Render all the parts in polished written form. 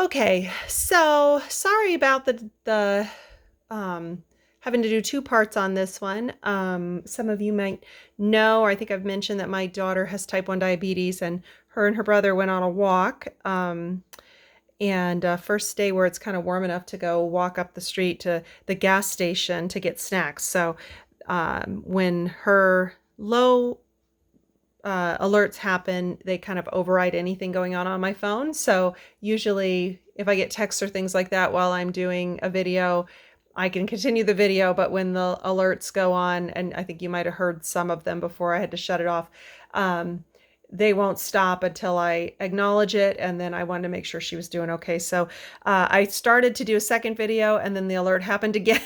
Okay, so sorry about the having to do two parts on this one. Some of you might know, or I think I've mentioned that my daughter has type 1 diabetes, and her brother went on a walk. And first day where it's kind of warm enough to go walk up the street to the gas station to get snacks. So when her low alerts happen, they kind of override anything going on my phone. So usually if I get texts or things like that while I'm doing a video, I can continue the video, but when the alerts go on, and I think you might have heard some of them before I had to shut it off, they won't stop until I acknowledge it, and then I wanted to make sure she was doing okay. So I started to do a second video, and then the alert happened again.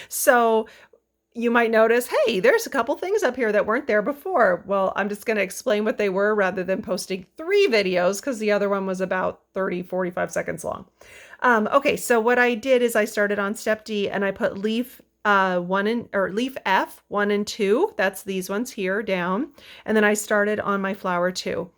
So you might notice, hey, there's a couple things up here that weren't there before. Well, I'm just going to explain what they were rather than posting 3 videos because the other one was about 30, 45 seconds long. Okay, so what I did is I started on step D and I put leaf leaf F 1 and 2. That's these ones here down. And then I started on my flower 2.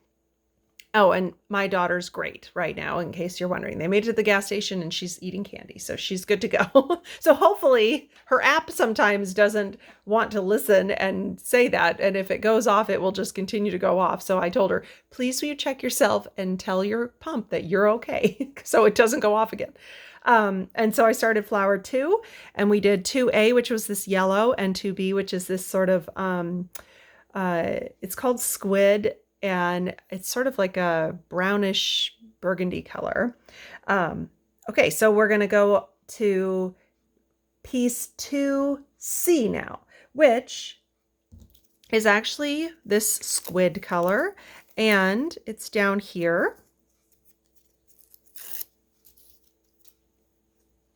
Oh, and my daughter's great right now, in case you're wondering. They made it to the gas station and she's eating candy, so she's good to go. So hopefully her app sometimes doesn't want to listen and say that. And if it goes off, it will just continue to go off. So I told her, please will you check yourself and tell your pump that you're okay so it doesn't go off again. And so I started flower 2 and we did 2A, which was this yellow, and 2B, which is this sort of, it's called squid. And it's sort of like a brownish burgundy color. Okay, so we're going to go to piece 2C now, which is actually this squid color, and it's down here.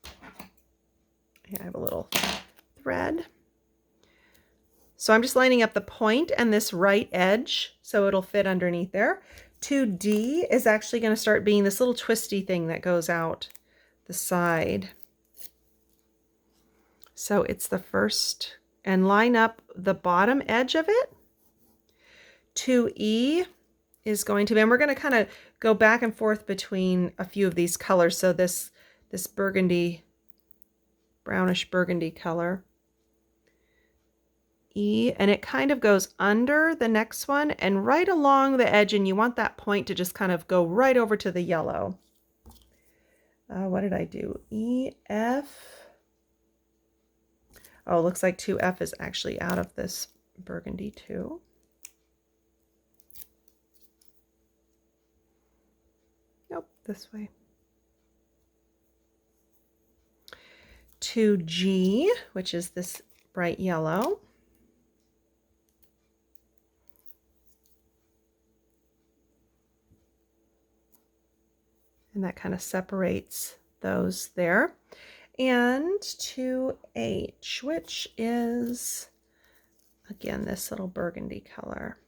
I have a little thread. So I'm just lining up the point and this right edge so it'll fit underneath there. 2D is actually going to start being this little twisty thing that goes out the side. So it's the first, and line up the bottom edge of it. 2E is going to be, and we're going to kind of go back and forth between a few of these colors. So this burgundy, brownish burgundy color. E, and it kind of goes under the next one and right along the edge, and you want that point to just kind of go right over to the yellow. What did I do? E, F. Oh, looks like 2F is actually out of this burgundy too. Nope, this way. 2G, which is this bright yellow. And that kind of separates those there. And 2H, which is, again, this little burgundy color.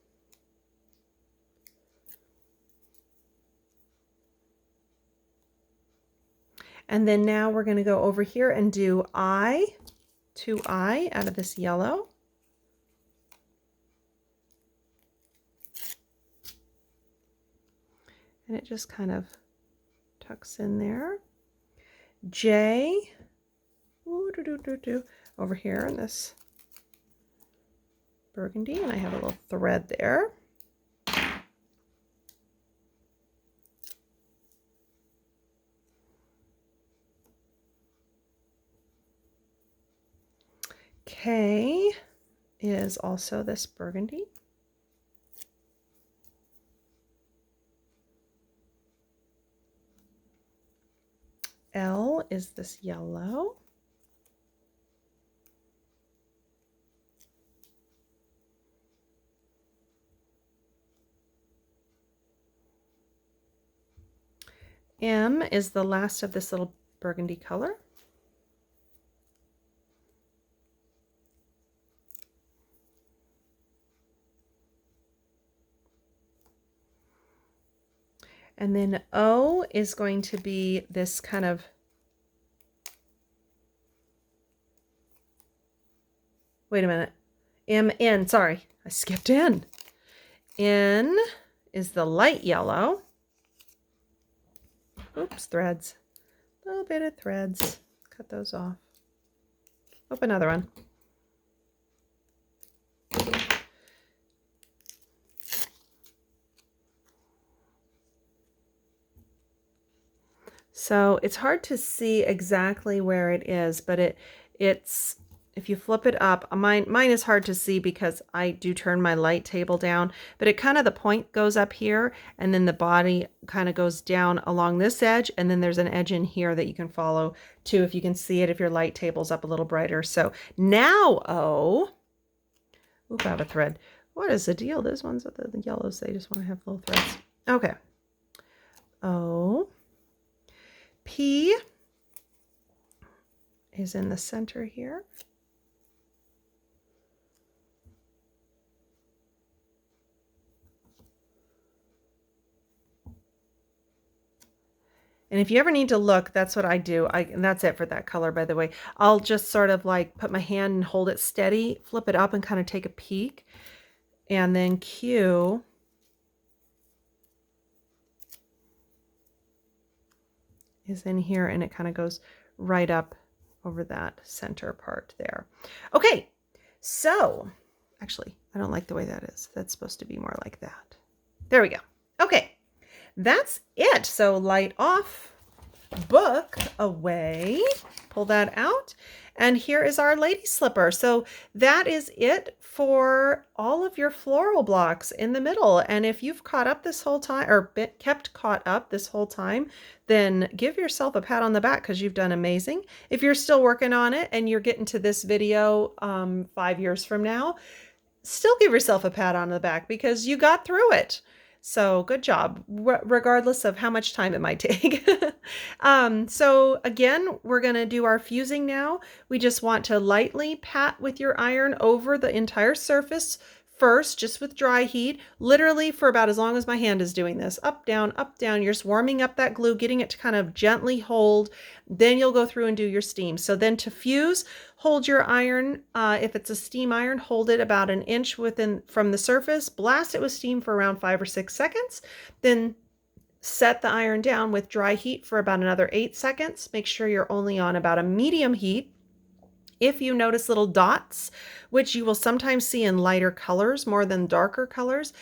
And then now we're going to go over here and do I, 2I out of this yellow. And it just kind of tucks in there. J, over here in this burgundy, and I have a little thread there. K is also this burgundy. L is this yellow. M is the last of this little burgundy color. And then O is going to be this kind of, wait a minute, N, sorry, I skipped N. N is the light yellow. Oops, threads. A little bit of threads. Cut those off. Oh, another one. So it's hard to see exactly where it is, but it's if you flip it up, mine is hard to see because I do turn my light table down, but it kind of, the point goes up here and then the body kind of goes down along this edge, and then there's an edge in here that you can follow too if you can see it, if your light table's up a little brighter. So now, oop, I have a thread. What is the deal? Those ones with the yellows, they just want to have little threads. Okay. O. P is in the center here. And if you ever need to look, that's what I do. And that's it for that color, by the way. I'll just sort of like put my hand and hold it steady, flip it up and kind of take a peek. And then Q is in here, and it kind of goes right up over that center part there. Okay, so actually, I don't like the way that is. That's supposed to be more like that. There we go. Okay, that's it. So light off, book away, pull that out. And here is our lady slipper. So that is it for all of your floral blocks in the middle. And if you've caught up this whole time, or kept caught up this whole time, then give yourself a pat on the back because you've done amazing. If you're still working on it and you're getting to this video 5 years from now, still give yourself a pat on the back because you got through it. So good job, regardless of how much time it might take. So again, we're going to do our fusing now. We just want to lightly pat with your iron over the entire surface first, just with dry heat, literally for about as long as my hand is doing this. Up, down, up, down. You're just warming up that glue, getting it to kind of gently hold. Then you'll go through and do your steam. So then to fuse, hold your iron. If it's a steam iron, hold it about 1 inch from the surface. Blast it with steam for around 5 or 6 seconds. Then set the iron down with dry heat for about another 8 seconds. Make sure you're only on about a medium heat. If you notice little dots, which you will sometimes see in lighter colors more than darker colors,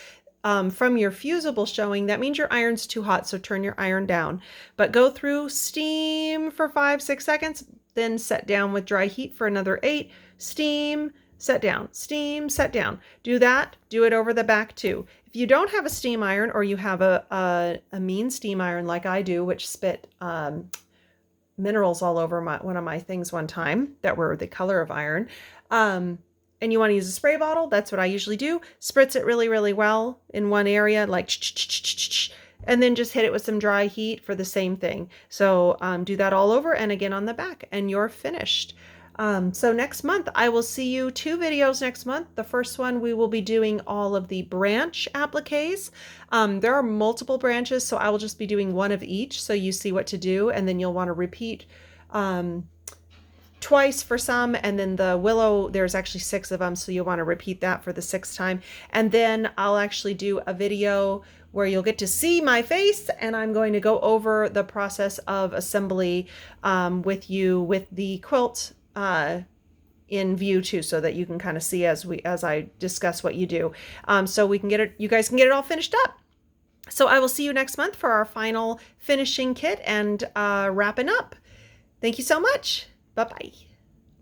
from your fusible showing, that means your iron's too hot, so turn your iron down. But go through steam for 5, 6 seconds, then set down with dry heat for another 8, steam, set down, steam, set down. Do that, do it over the back too. If you don't have a steam iron, or you have a mean steam iron like I do, which spit minerals all over one of my things one time that were the color of iron, and you want to use a spray bottle, that's what I usually do. Spritz it really, really well in one area, like, and then just hit it with some dry heat for the same thing. So do that all over and again on the back, and you're finished. So next month, I will see you 2 videos next month. The first one, we will be doing all of the branch appliques. There are multiple branches, so I will just be doing one of each so you see what to do, and then you'll want to repeat twice for some, and then the willow, there's actually 6 of them, so you'll want to repeat that for the 6th time. And then I'll actually do a video where you'll get to see my face, and I'm going to go over the process of assembly with you with the quilt in view too, so that you can kind of see as I discuss what you do, so we can get it, you guys can get it all finished up. So I will see you next month for our final finishing kit and wrapping up. Thank you so much. Bye-bye.